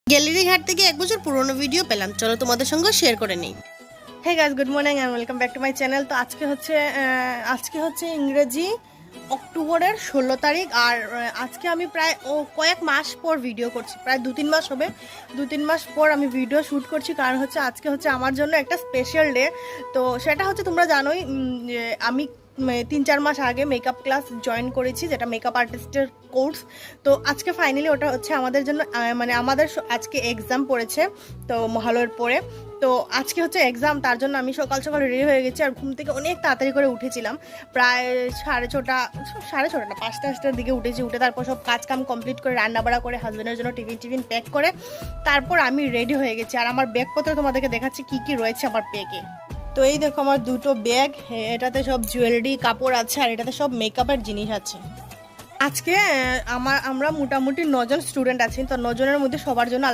Gallery ঘাট থেকে 1 বছর পুরনো ভিডিও পেলাম, চলো তোমাদের সঙ্গে শেয়ার করে নিই। Hey guys, good morning and welcome back to my channel. তো আজকে হচ্ছে ইংরেজি অক্টোবরের 16 তারিখ। আর আজকে আমি প্রায় কয়েক মাস পর ভিডিও করছি, প্রায় 2-3 মাস হবে। 2-3 মাস পর আমি ভিডিও শ্যুট করছি, কারণ হচ্ছে আজকে হচ্ছে আমার জন্য একটা স্পেশাল ডে। তো সেটা হচ্ছে তোমরা জানোই, যে আমি 3-4 মাস আগে মেকআপ ক্লাস জয়েন করেছি, যেটা মেকআপ আর্টিস্টের কোর্স। তো আজকে ফাইনালি ওটা হচ্ছে আমাদের জন্য, আমাদের আজকে এক্সাম পড়েছে তো মহালয়ের পরে। তো আজকে হচ্ছে এক্সাম, তার জন্য আমি সকাল সকাল রেডি হয়ে গেছি। আর ঘুম থেকে অনেক তাড়াতাড়ি করে উঠেছিলাম, প্রায় 6:30 না 5টার দিকে উঠেছি। উঠে তারপর সব কাজ কাম কমপ্লিট করে রান্না বাড়া করে হাজব্যান্ডের জন্য টিফিন প্যাক করে তারপর আমি রেডি হয়ে গেছি। আর আমার ব্যাগপত্র তোমাদেরকে দেখাচ্ছি কি কি রয়েছে আমার ব্যাগে। তো এই দেখো আমার 2টো ব্যাগ, এটাতে সব জুয়েলারি কাপড় আছে আর এটাতে সব মেকআপের জিনিস আছে। আজকে আমরা মোটামুটি 9 জন স্টুডেন্ট আছি। তো 9 জনের মধ্যে সবার জন্য